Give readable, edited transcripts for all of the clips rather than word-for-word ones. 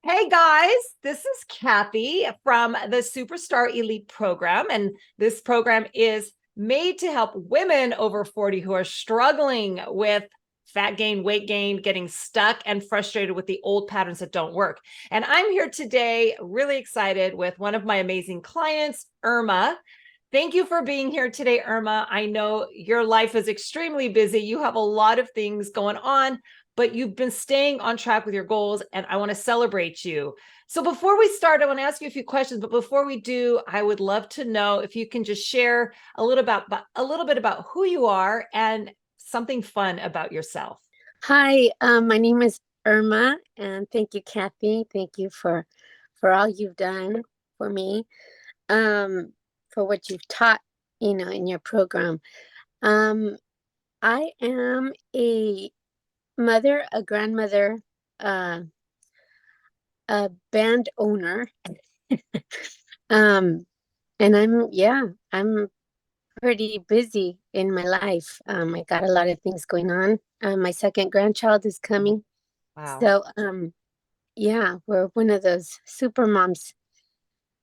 Hey guys, this is Kathy from the Superstar Elite program. And this program is made to help women over 40 who are struggling with fat gain, weight gain, getting stuck and frustrated with the old patterns that don't work. And I'm here today, really excited with one of my amazing clients, Irma. Thank you for being here today, Irma. I know your life is extremely busy. You have a lot of things going on, but you've been staying on track with your goals, and I want to celebrate you. So before we start, I want to ask you a few questions, but before we do, I would love to know if you can just share a little bit about who you are and something fun about yourself. Hi, my name is Irma, and thank you, Kathy. Thank you for all you've done for me, um, for what you've taught, in your program. Um, I am a mother, a grandmother, uh, a band owner, um, and I'm pretty busy in my life. I got a lot of things going on. My second grandchild is coming, Wow. so yeah, we're one of those super moms,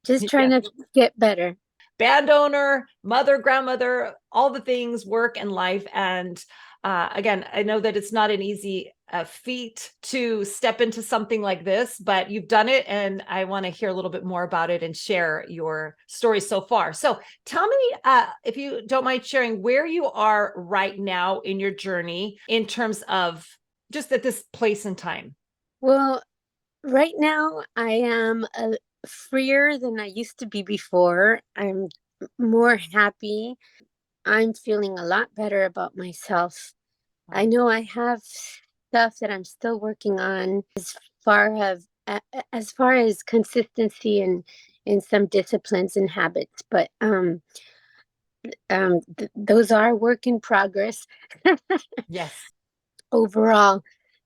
just trying Yeah. to get better. Band owner, mother, grandmother, all the things, work and life. And again, I know that it's not an easy feat to step into something like this, but you've done it. And I want to hear a little bit more about it and share your story so far. So tell me, if you don't mind sharing, where you are right now in your journey in terms of just at this place and time. Well, right now I am freer than I used to be before. I'm more happy. I'm feeling a lot better about myself. I Wow. know I have stuff that I'm still working on far as as far as consistency and in some disciplines and habits, but those are work in progress. Yes. Overall,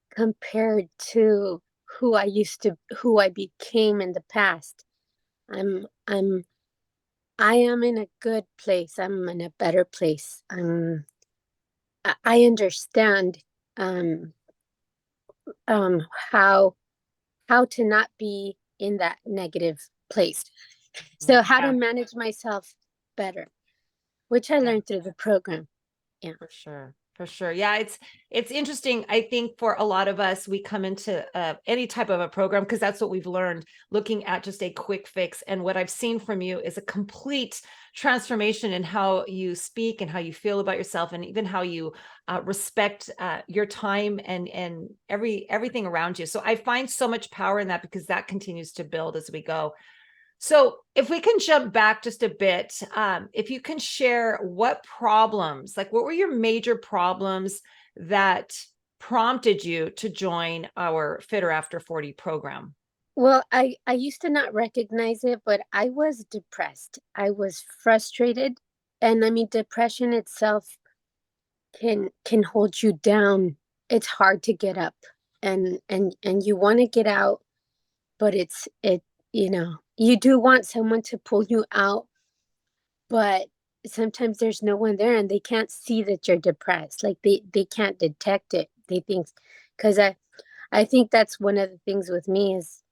compared to who I became in the past. I'm I'm I am in a good place. I'm in a better place. I understand um um how how to not be in that negative place. So how to Yeah. manage myself better, which I Yeah. learned through the program. Yeah. For sure. For sure. Yeah, it's interesting. I think for a lot of us, we come into any type of a program because that's what we've learned looking at just a quick fix. And what I've seen from you is a complete transformation in how you speak and how you feel about yourself, and even how you respect your time and everything around you. So I find so much power in that because that continues to build as we go. So, if we can jump back just a bit, if you can share what problems, like what were your major problems that prompted you to join our Fitter After 40 program? Well, I used to not recognize it, but I was depressed. I was frustrated, and I mean depression itself can hold you down. It's hard to get up, and you want to get out, but you do want someone to pull you out, but sometimes there's no one there and they can't see that you're depressed. Like they can't detect it. They think, because I think that's one of the things with me is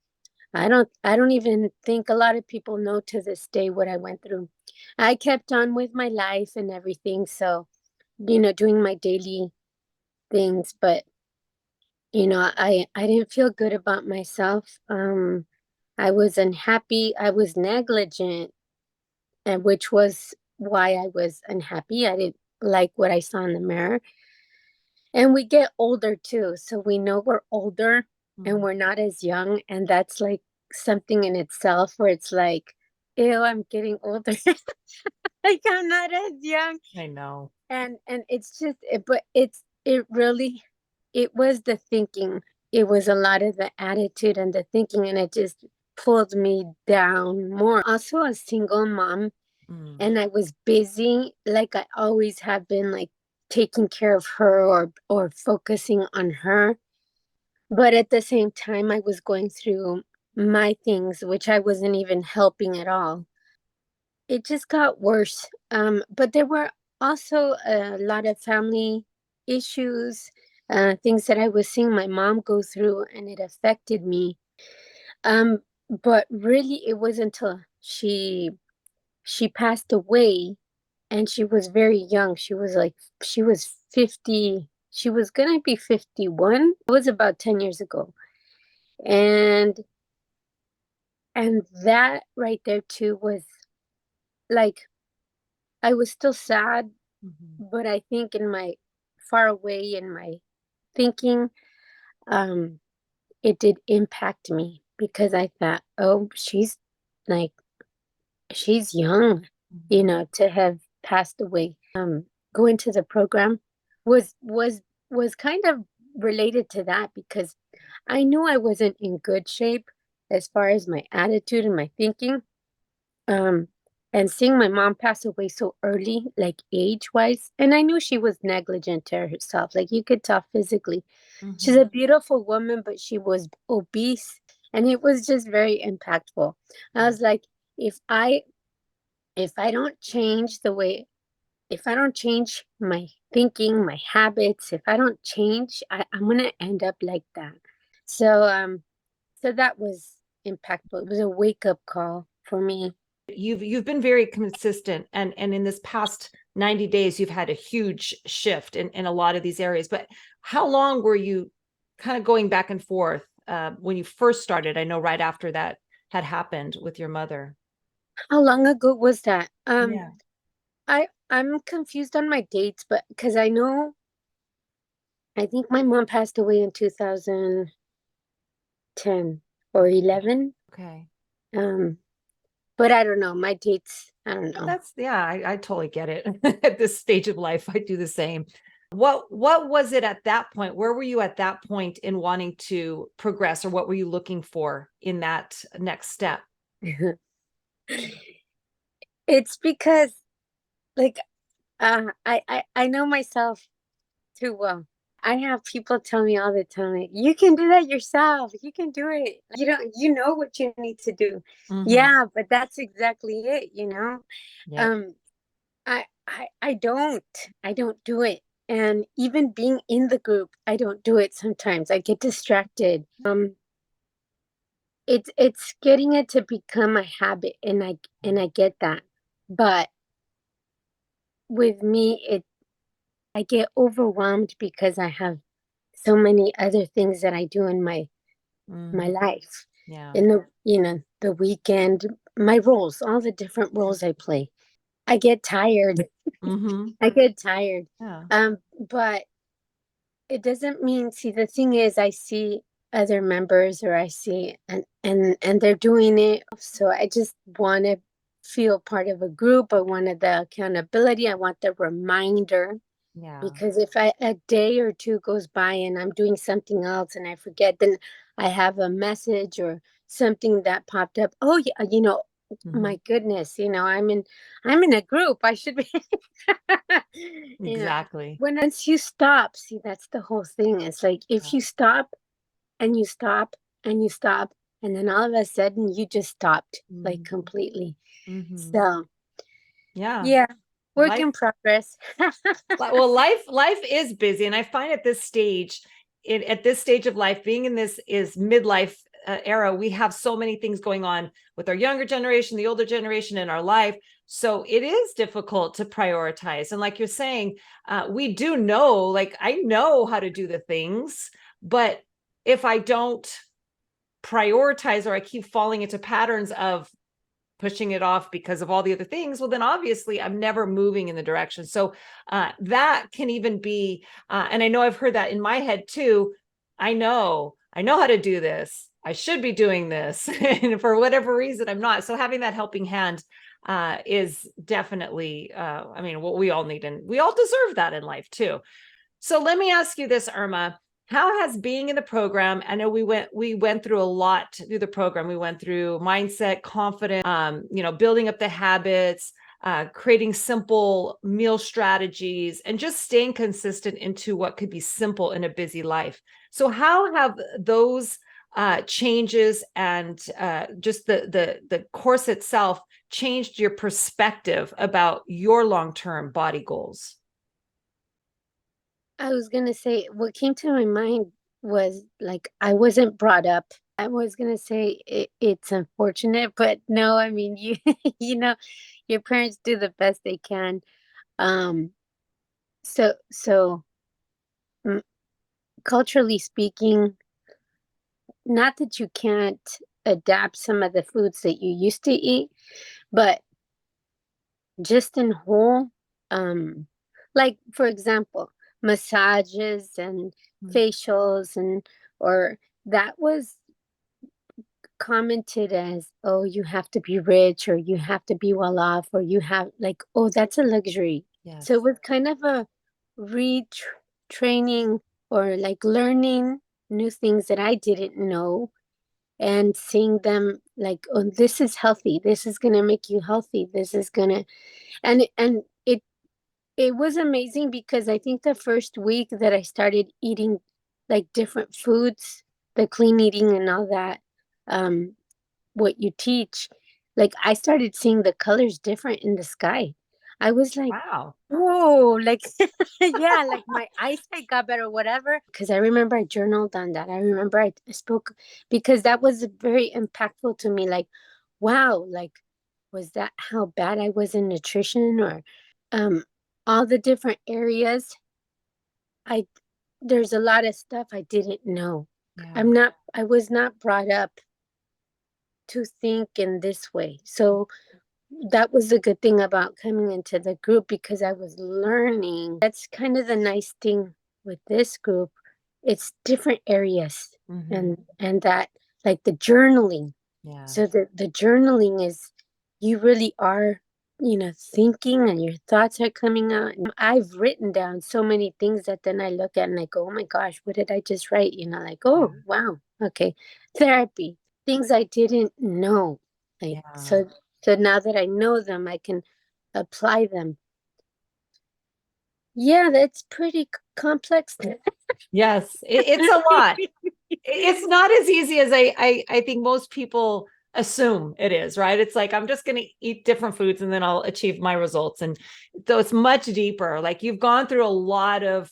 I don't even think a lot of people know to this day what I went through. I kept on with my life and everything, so doing my daily things, but I didn't feel good about myself. I was unhappy, I was negligent, and which was why I was unhappy. I didn't like what I saw in the mirror. And we get older too, so we know we're older and Mm, we're not as young, and that's like something in itself where it's like, ew, I'm getting older. Like I'm not as young. I know. And it's just but it really, it was the thinking. It was a lot of the attitude and the thinking, and it just pulled me down more. Also a single mom, Mm, and I was busy like I always have been, like taking care of her or focusing on her. But at the same time I was going through my things which I wasn't even helping at all. It just got worse. But there were also a lot of family issues, things that I was seeing my mom go through, and it affected me. Um, but really it was until she passed away, and she was very young. She was 50. She was gonna be 51. It was about 10 years ago. And that right there too was like, I was still sad, Mhm. but I think in my far away in my thinking, um, it did impact me because I thought, oh, like she's young, Mhm. to have passed away. Going to the program was kind of related to that because I knew I wasn't in good shape as far as my attitude and my thinking. Um, and seeing my mom pass away so early, like age wise, and I knew she was negligent to herself. Like you could tell physically. She's Mhm. a beautiful woman, but she was obese, and it was just very impactful. I was like, if I if I don't change the way, if I don't change my thinking, my habits, if I don't change, I'm gonna end up like that. So so that was impactful. It was a wake up call for me. You've been very consistent, and in this past 90 days you've had a huge shift in a lot of these areas. But how long were you kind of going back and forth when you first started? I know right after that had happened with your mother. How long ago was that? Yeah. I'm confused on my dates, but because I think my mom passed away in 2010 or 11. Okay. Um, but I don't know. My dates, I don't know. That's yeah, I totally get it. At this stage of life, I do the same. What was it at that point? Where were you at that point in wanting to progress, or what were you looking for in that next step? It's because like I know myself too well. I have people tell me all the time, like, you can do that yourself. You can do it. You know what you need to do. Hmm. Yeah, but that's exactly it. Yep. Um, I don't. I don't do it. And even being in the group, I don't do it sometimes. I get distracted. It's getting it to become a habit, and I get that. But with me, I get overwhelmed because I have so many other things that I do in my Hmm. life. Yeah. In the weekend, my roles, all the different roles I play. I get tired. Hmm. I get tired. Yeah. But it doesn't mean, see, the thing is, I see other members, or I see, and they're doing it. So I just want to feel part of a group. I wanted the accountability. I want the reminder. Yeah. Because if a day or two goes by and I'm doing something else and I forget, then I have a message or something that popped up. Oh yeah, Hmm. my goodness, I'm in a group. I should be, you know. Exactly. When once you stop, see, that's the whole thing. It's like if you stop and you stop and you stop, and then all of a sudden you just stopped like Hmm. completely. Hmm. So Yeah. yeah, work Life in progress. Well, life is busy, and I find at this stage, at this stage of life, being in this is midlife era, we have so many things going on with our younger generation, the older generation in our life. So it is difficult to prioritize. And like you're saying, we do know, like I know how to do the things, but if I don't prioritize, or I keep falling into patterns of pushing it off because of all the other things, well, then obviously I'm never moving in the direction. So that can even be, and I know I've heard that in my head too. I know how to do this. I should be doing this. And for whatever reason, I'm not. So having that helping hand is definitely, I mean, what we all need, and we all deserve that in life too. So let me ask you this, Irma. How has being in the program? I know we went through a lot through the program. We went through mindset, confidence, building up the habits, creating simple meal strategies, and just staying consistent into what could be simple in a busy life. So how have those changes and just the course itself changed your perspective about your long-term body goals? I was gonna say what came to my mind was like I wasn't brought up. I was gonna say it's unfortunate, but no, I mean you you know, your parents do the best they can. Um, so mm, culturally speaking, not that you can't adapt some of the foods that you used to eat, but just in whole, um, like for example, massages and Mm. facials and or that was commented as, oh, you have to be rich or you have to be well off or you have like, oh, that's a luxury. So it Yes. was kind of a retraining or like learning new things that I didn't know and seeing them like, oh, this is healthy. This is gonna make you healthy. This is gonna and it was amazing because I think the first week that I started eating like different foods, the clean eating and all that, um, what you teach, like I started seeing the colors different in the sky. I was like, Wow. whoa, like yeah, like my eyesight got better, whatever. Because I remember I journaled on that. I remember I spoke because that was very impactful to me. Like, wow, like was that how bad I was in nutrition or um all the different areas? I there's a lot of stuff I didn't know. Yeah. I was not brought up to think in this way. So that was the good thing about coming into the group because I was learning. That's kind of the nice thing with this group. It's different areas Hmm. and that like the journaling. Yeah. So the journaling is you really are, thinking and your thoughts are coming out. And I've written down so many things that then I look at and I go, oh my gosh, what did I just write? Like, Yeah. oh wow, okay. Therapy. Things I didn't know. Like Yeah. so now that I know them, I can apply them. Yeah, that's pretty complex. Yes. It's a lot. It's not as easy as I think most people assume it is, right? It's like I'm just going to eat different foods and then I'll achieve my results. And so it's much deeper. Like you've gone through a lot of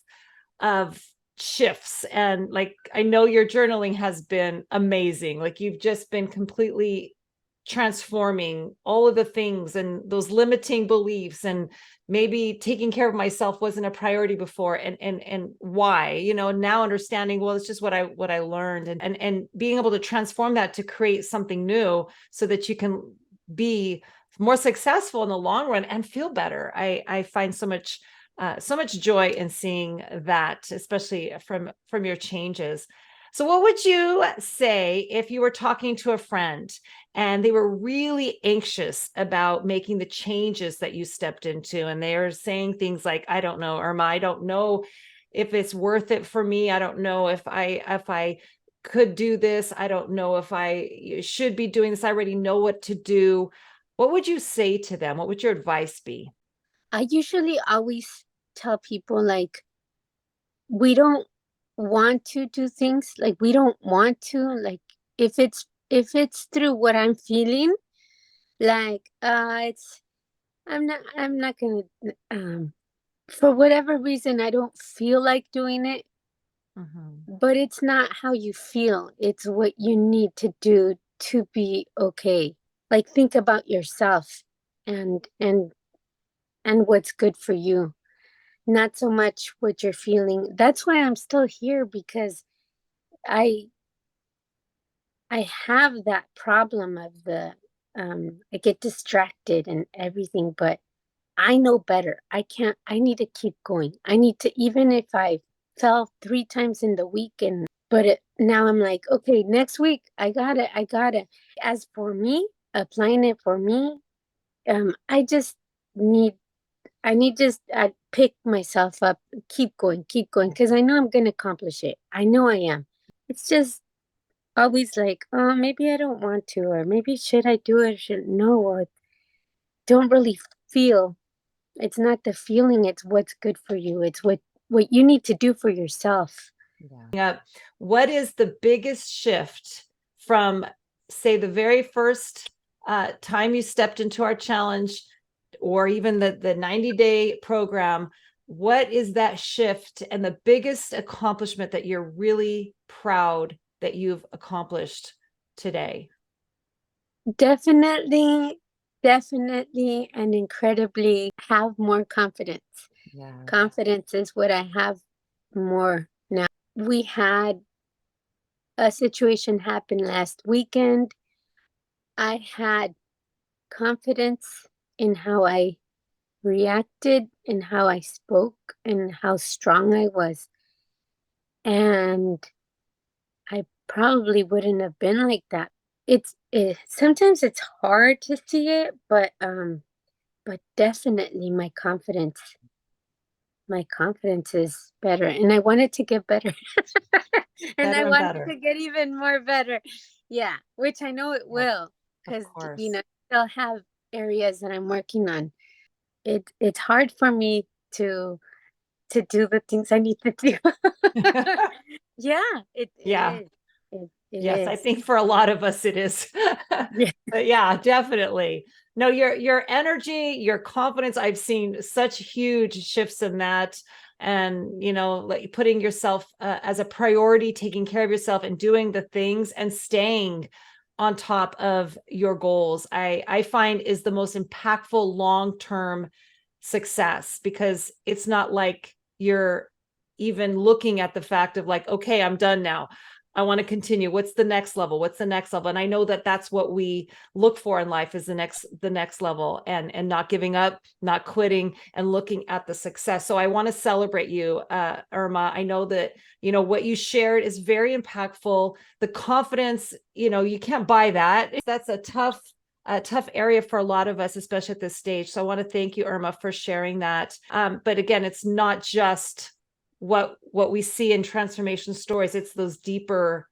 shifts, and like I know your journaling has been amazing. Like you've just been completely transforming all of the things and those limiting beliefs, and maybe taking care of myself wasn't a priority before, and why, now understanding, well, it's just what I learned, and being able to transform that to create something new so that you can be more successful in the long run and feel better. I find so much joy in seeing that, especially from your changes. So what would you say if you were talking to a friend and they were really anxious about making the changes that you stepped into, and they are saying things like, I don't know, Irma, I don't know if it's worth it for me. I don't know if I could do this. I don't know if I should be doing this. I already know what to do. What would you say to them? What would your advice be? I usually always tell people like we don't want to do things like we don't want to like if it's through what I'm feeling like it's I'm not gonna for whatever reason I don't feel like doing it, Mhm. but it's not how you feel, it's what you need to do to be okay. Like think about yourself and what's good for you, not so much what you're feeling. That's why I'm still here because I I have that problem of the I get distracted and everything, but I know better. I need to keep going. I need to, even if I fell 3 times in the week now I'm like, okay, next week I got it. As for me, applying it for me, I just need I need just pick myself up, keep going, because I know I'm gonna accomplish it. I know I am. It's just always like, oh, maybe I don't want to, or maybe should I do it? Should no, or don't really feel. It's not the feeling; it's what's good for you. It's what you need to do for yourself. Yeah. What is the biggest shift from, say, the very first time you stepped into our challenge, or even the 90-day program? What is that shift and the biggest accomplishment that you're really proud that you've accomplished today? Definitely, definitely, and incredibly have more confidence. Yeah. Confidence is what I have more now. We had a situation happen last weekend. I had confidence in how I reacted and how I spoke and how strong I was. And I probably wouldn't have been like that. Sometimes it's hard to see it, but definitely my confidence is better, and I want it to get better. And I Better and want it better. to get even more better. Yeah, which I know it Yep, will, of because course. I still have areas that I'm working on. It's hard for me to do the things I need to do. Yeah, it Yeah. is. It Yes, I is. think for a lot of us it is. Yeah. But yeah, definitely. No, your energy, your confidence, I've seen such huge shifts in that. And, like putting yourself as a priority, taking care of yourself and doing the things and staying on top of your goals, I find is the most impactful long-term success, because it's not like you're even looking at the fact of like, okay, I'm done now. I want to continue. What's the next level? What's the next level? And I know that that's what we look for in life, is the next level, and not giving up, not quitting, and looking at the success. So I want to celebrate you, Irma. I know that, what you shared is very impactful. The confidence, you can't buy that. That's a tough area for a lot of us, especially at this stage. So I want to thank you, Irma, for sharing that. But again, it's not just what we see in transformation stories. It's those deeper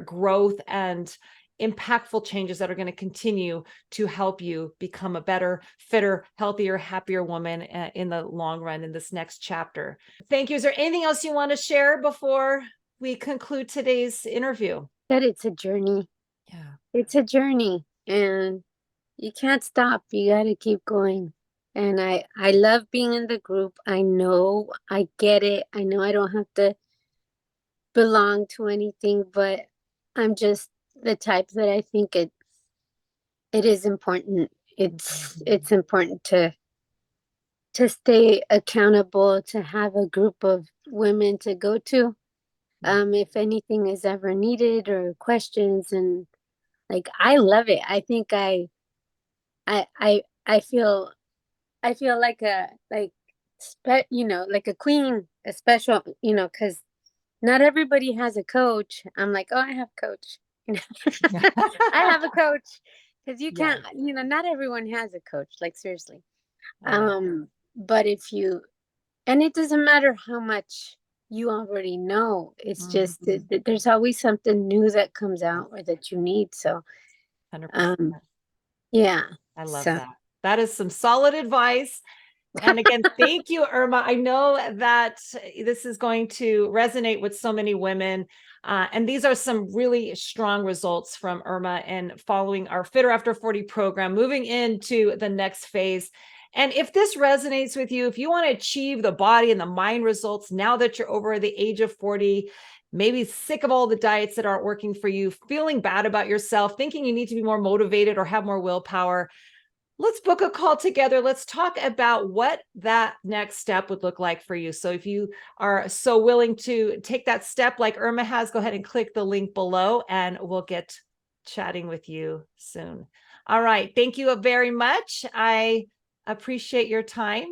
growth and impactful changes that are going to continue to help you become a better, fitter, healthier, happier woman in the long run in this next chapter. Thank you. Is there anything else you want to share before we conclude today's interview? That it's a journey. Yeah. It's a journey, and you can't stop. You got to keep going. And I love being in the group. I know I get it. I know I don't have to belong to anything, but I'm just the type that I think it is important. It's important to stay accountable, to have a group of women to go to, if anything is ever needed or questions. And like, I love it. I think I I I feel I feel like like a queen, a special, because not everybody has a coach. I'm like, oh, I have a coach. You know, I have a coach, because you Yes, can't, not everyone has a coach. Like, seriously. I know. But if you, and it doesn't matter how much you already know. It's just Mhm. that there's always something new that comes out or that you need. So, 100%. um, yeah. I love So that. That is some solid advice. And again, thank you, Irma. I know that this is going to resonate with so many women. And these are some really strong results from Irma and following our Fitter After 40 program, moving into the next phase. And if this resonates with you, if you want to achieve the body and the mind results now that you're over the age of 40, maybe sick of all the diets that aren't working for you, feeling bad about yourself, thinking you need to be more motivated or have more willpower, let's book a call together. Let's talk about what that next step would look like for you. So if you are so willing to take that step like Irma has, go ahead and click the link below and we'll get chatting with you soon. All right. Thank you very much. I appreciate your time.